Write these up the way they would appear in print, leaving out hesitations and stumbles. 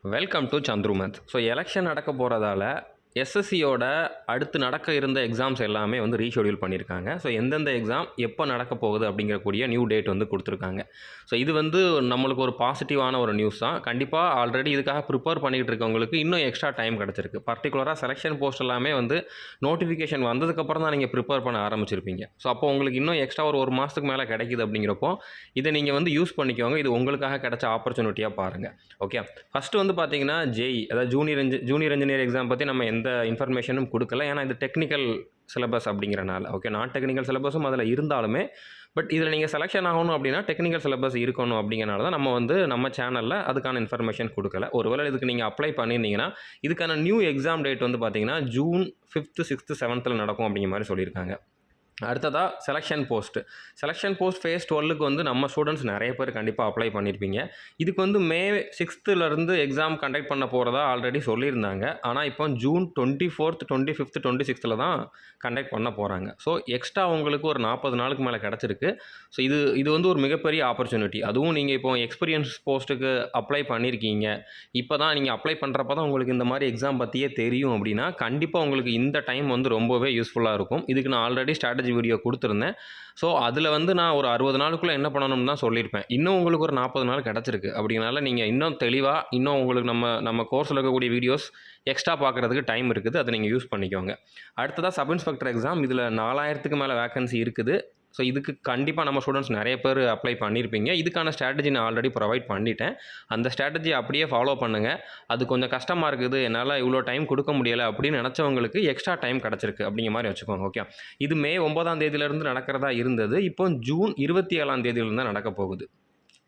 Welcome to Chandru math. So election நடக்க போகிறதால எஸ்எஸ்சியோட அடுத்து நடக்க இருந்த எக்ஸாம்ஸ் எல்லாமே வந்து ரீஷெடியூல் பண்ணியிருக்காங்க. ஸோ எந்தெந்த எக்ஸாம் எப்போ நடக்க போகுது அப்படிங்கிறக்கூடிய நியூ டேட் வந்து கொடுத்துருக்காங்க. ஸோ இது வந்து நம்மளுக்கு ஒரு பாசிட்டிவான ஒரு நியூஸ் தான். கண்டிப்பாக ஆல்ரெடி இதுக்காக ப்ரிப்பேர் பண்ணிகிட்டு இருக்கவங்களுக்கு இன்னும் எக்ஸ்ட்ரா டைம் கிடச்சிருக்கு. பர்டிகுலராக செலெக்ஷன் போஸ்ட் எல்லாமே வந்து நோட்டிஃபிகேஷன் வந்ததுக்கப்புறம் தான் நீங்கள் ப்ரிப்பேர் பண்ண ஆரம்பிச்சிருப்பீங்க. ஸோ அப்போ உங்களுக்கு இன்னும் எக்ஸ்ட்ரா ஒரு மாதத்துக்கு மேலே கிடைக்குது அப்படிங்கிறப்போ இதை நீங்கள் வந்து யூஸ் பண்ணிக்கோங்க. இது உங்களுக்காக கிடைச்ச ஆப்பர்ச்சுனிட்டியாக பாருங்கள். ஓகே, ஃபஸ்ட்டு வந்து பார்த்தீங்கன்னா ஜேஇ, அதாவது ஜூனியர் இன்ஜினியர் எக்ஸாம் பற்றி நம்ம எந்த இன்ஃபர்மேஷனும் கொடுக்கல. ஏன்னா இது டெக்னிக்கல் சிலபஸ் அப்படிங்கிறனால. ஓகே, நான் டெக்னிக்கல் சிலபஸும் அதில் இருந்தாலுமே பட் இதில் நீங்கள் செலெக்ஷன் ஆகணும் அப்படின்னா டெக்னிக்கல் சிலபஸ் இருக்கணும் அப்படிங்கிறனால தான் நம்ம வந்து நம்ம சேனலில் அதுக்கான இன்ஃபர்மேஷன் கொடுக்கல. ஒருவேளை இதுக்கு நீங்கள் அப்ளை பண்ணியிருந்தீங்கன்னா இதுக்கான நியூ எக்ஸாம் டேட் வந்து பார்த்தீங்கன்னா ஜூன் 5th 6th 7th நடக்கும் அப்படிங்கிற மாதிரி சொல்லியிருக்காங்க. அடுத்ததாக செலெக்ஷன் போஸ்ட் ஃபேஸ் 12க்கு வந்து நம்ம ஸ்டூடெண்ட்ஸ் நிறைய பேர் கண்டிப்பாக அப்ளை பண்ணியிருப்பீங்க. இதுக்கு வந்து மே 6th எக்ஸாம் கண்டக்ட் பண்ண போகிறதா ஆல்ரெடி சொல்லியிருந்தாங்க. ஆனால் இப்போ ஜூன் 24th 25th 26th தான் கண்டக்ட் பண்ண போகிறாங்க. ஸோ எக்ஸ்ட்ரா உங்களுக்கு ஒரு 40 நாளுக்கு மேலே கிடச்சிருக்கு. ஸோ இது வந்து ஒரு மிகப்பெரிய ஆப்பர்ச்சுனிட்டி. அதுவும் நீங்கள் இப்போ எக்ஸ்பீரியன்ஸ் போஸ்ட்டுக்கு அப்ளை பண்ணியிருக்கீங்க. இப்போ தான் நீங்கள் அப்ளை பண்ணுறப்ப தான் உங்களுக்கு இந்த மாதிரி எக்ஸாம் பற்றியே தெரியும் அப்படின்னா கண்டிப்பாக உங்களுக்கு இந்த டைம் வந்து ரொம்பவே யூஸ்ஃபுல்லாக இருக்கும். இதுக்கு நான் ஆல்ரெடி ஸ்ட்ராட்டஜி வீடியோ கொடுத்துருந்தேன். ஸோ அதில் வந்து நான் ஒரு 60 நாளுக்குள்ளே என்ன பண்ணணும்னு தான் சொல்லியிருப்பேன். இன்னும் உங்களுக்கு ஒரு 40 நாள் கிடச்சிருக்கு. அப்படினால நீங்கள் இன்னும் தெளிவாக இன்னும் உங்களுக்கு நம்ம கோர்ஸில் இருக்கக்கூடிய வீடியோஸ் எக்ஸ்ட்ரா பார்க்குறதுக்கு டைம் இருக்குது. அதை நீங்கள் யூஸ் பண்ணிக்கோங்க. அடுத்ததாக சப் இன்ஸ்பெக்டர் எக்ஸாம். இதில் 4000க்கு மேலே வேகன்சி இருக்குது. ஸோ இதுக்கு கண்டிப்பாக நம்ம ஸ்டூடெண்ட்ஸ் நிறைய பேர் அப்ளை பண்ணியிருப்பீங்க. இதுக்கான ஸ்ட்ராட்டஜி நான் ஆல்ரெடி ப்ரொவைட் பண்ணிட்டேன். அந்த ஸ்ட்ராட்டஜி அப்படியே ஃபாலோ பண்ணுங்கள். அது கொஞ்சம் கஷ்டமாக இருக்குது, என்னால் இவ்வளோ டைம் கொடுக்க முடியலை அப்படின்னு நினச்சவங்களுக்கு எக்ஸ்ட்ரா டைம் கிடச்சிருக்கு அப்படிங்கிற மாதிரி வச்சுக்கோங்க. ஓகே, இது மே 9ஆம் தேதியிலேருந்து நடக்கிறதா இருந்தது. இப்போ ஜூன் 27ஆம் தேதியிலேருந்து தான் நடக்க போகுது.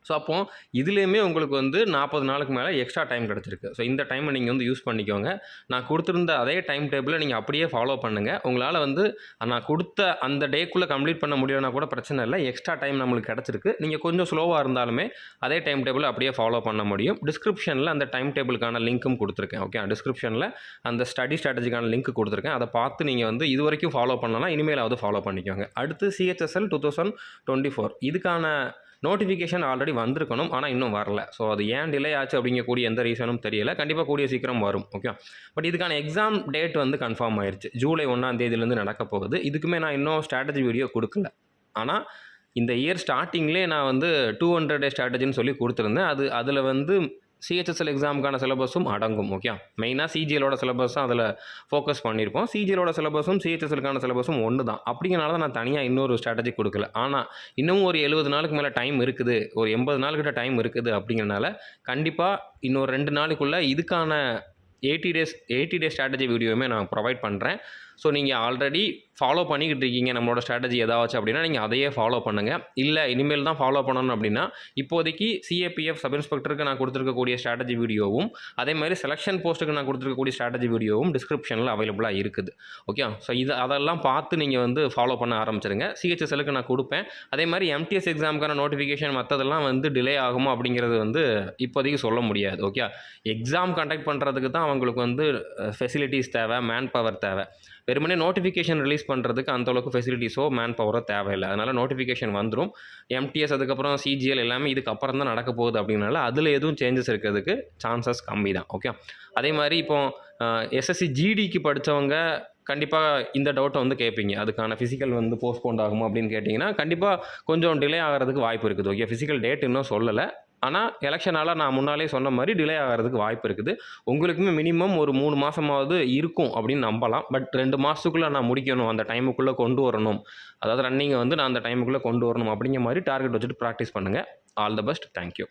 ஸோ அப்போது இதுலேயுமே உங்களுக்கு வந்து 40 நாளுக்கு மேலே எக்ஸ்ட்ரா டைம் கிடச்சிருக்கு. ஸோ இந்த டைமை நீங்கள் வந்து யூஸ் பண்ணிக்கோங்க. நான் கொடுத்துருந்த அதே டைம் டேபிளை நீங்கள் அப்படியே ஃபாலோ பண்ணுங்கள். உங்களால் வந்து நான் கொடுத்த அந்த டேக்குள்ளே கம்ப்ளீட் பண்ண முடியலனா கூட பிரச்சனை இல்லை. எக்ஸ்ட்ரா டைம் நம்மளுக்கு கிடச்சிருக்கு. நீங்கள் கொஞ்சம் ஸ்லோவாக இருந்தாலுமே அதே டைம் டேபிளை அப்படியே ஃபாலோ பண்ண முடியும். டிஸ்கிரிப்ஷனில் அந்த டைம் டேபிளுக்கான லிங்க்கும் கொடுத்துருக்கேன். ஓகே, டிஸ்கிரிப்ஷனில் அந்த ஸ்டடி ஸ்ட்ராட்டஜிக்கான லிங்க் கொடுத்துருக்கேன். அதை பார்த்து நீங்கள் வந்து இது வரைக்கும் ஃபாலோ பண்ணலாம், இனிமேலாவது ஃபாலோ பண்ணிக்கோங்க. அடுத்து CHSL 2024 இதுக்கான நோட்டிஃபிகேஷன் ஆல்ரெடி வந்திருக்கணும், ஆனால் இன்னும் வரல. ஸோ அது ஏன் டிலே ஆச்சு அப்படிங்கக்கூடிய எந்த ரீசனும் தெரியல. கண்டிப்பாக கூடிய சீக்கிரம் வரும். ஓகே, பட் இதுக்கான எக்ஸாம் டேட் வந்து கன்ஃபார்ம் ஆயிடுச்சு. ஜூலை 1ஆம் தேதியிலேருந்து நடக்க போகுது. இதுக்குமே நான் இன்னும் ஸ்ட்ராட்டஜி வீடியோ கொடுக்கல. ஆனால் இந்த இயர் ஸ்டார்டிங்லேயே நான் வந்து 200 டே ஸ்ட்ராட்டஜின்னு சொல்லி கொடுத்துருந்தேன். அதில் வந்து CHSL எக்ஸாமுக்கான சிலபஸும் அடங்கும். ஓகே, மெயினாக CGLோட சிலபஸ் தான் அதில் ஃபோக்கஸ் பண்ணியிருப்போம். CGLோட சிலபஸும் CHSLக்கான சிலபஸும் ஒன்று தான். அப்படிங்கிறனால தான் நான் தனியாக இன்னொரு ஸ்ட்ராட்டஜி கொடுக்கல. ஆனால் இன்னும் ஒரு 70 நாளுக்கு மேலே டைம் இருக்குது, ஒரு 80 நாளுக்கிட்ட டைம் இருக்குது. அப்படிங்கிறனால கண்டிப்பாக இன்னொரு 2 நாளுக்குள்ளே இதுக்கான 80 டே ஸ்ட்ராட்டஜி வீடியோவுமே நான் ப்ரொவைட் பண்ணுறேன். ஸோ நீங்கள் ஆல்ரெடி ஃபாலோ பண்ணிக்கிட்டு இருக்கீங்க நம்மளோட ஸ்ட்ராட்டஜி ஏதாச்சும் அப்படின்னா நீங்கள் அதையே ஃபாலோ பண்ணுங்கள். இல்லை இனிமேல் தான் ஃபாலோ பண்ணணும் அப்படின்னா இப்போதைக்கு CAPF சப் இன்ஸ்பெக்டருக்கு நான் கொடுத்துருக்கக்கூடிய ஸ்ட்ராட்டஜி வீடியோவும் அதே மாதிரி செலெக்ஷன் போஸ்ட்டுக்கு நான் கொடுத்துருக்கக்கூடிய ஸ்ட்ராட்டஜி வீடியோவும் டிஸ்கிரிப்ஷனில் அவைலபிளாக இருக்குது. ஓகே, ஸோ அதெல்லாம் பார்த்து நீங்கள் வந்து ஃபாலோ பண்ண ஆரம்பிச்சிருங்க. CHSLக்கு நான் கொடுப்பேன். அதே மாதிரி MTS எக்ஸாமுக்கான நோட்டிஃபிகேஷன் மற்றதெல்லாம் வந்து டிலே ஆகுமா அப்படிங்கிறது வந்து இப்போதைக்கு சொல்ல முடியாது. ஓகே, எக்ஸாம் கண்டக்ட் பண்ணுறதுக்கு தான் அவங்களுக்கு வந்து ஃபெசிலிட்டிஸ் தேவை, மேன் பவர் தேவை. வெறுமனே நோட்டிஃபிகேஷன் ரிலீஸ் பண்ணுறதுக்கு அந்தளவுக்கு ஃபெசிலிட்டிஸோ மேன் பவரோ தேவையில்லை. அதனால் நோட்டிஃபிகேஷன் வந்துடும். MTS அதுக்கப்புறம் CGL எல்லாமே இதுக்கப்புறம் தான் நடக்க போகுது. அப்படின்னால அதில் எதுவும் சேஞ்சஸ் இருக்கிறதுக்கு சான்சஸ் கம்மி தான். ஓகே, அதே மாதிரி இப்போது SSC GDக்கு படித்தவங்க கண்டிப்பாக இந்த டவுட்டை வந்து கேட்பீங்க. அதுக்கான ஃபிசிக்கல் வந்து போஸ்ட்போண்ட் ஆகுமா அப்படின்னு கேட்டிங்கன்னா கண்டிப்பாக கொஞ்சம் டிலே ஆகிறதுக்கு வாய்ப்பு இருக்குது. ஓகே, ஃபிசிக்கல் டேட் இன்னும் சொல்லலை. ஆனால் எலெக்ஷனால் நான் முன்னாலே சொன்ன மாதிரி டிலே ஆகிறதுக்கு வாய்ப்பு இருக்குது. உங்களுக்குமே மினிமம் ஒரு 3 மாதமாவது இருக்கும் அப்படின்னு நம்பலாம். பட் 2 மாதத்துக்குள்ளே நான் முடிக்கணும், அந்த டைமுக்குள்ளே கொண்டு வரணும், அதாவது ரன்னிங்கை வந்து நான் அந்த டைமுக்குள்ளே கொண்டு வரணும் அப்படிங்கிற மாதிரி டார்கெட் வச்சுட்டு ப்ராக்டிஸ் பண்ணுங்கள். All the best. தேங்க்யூ.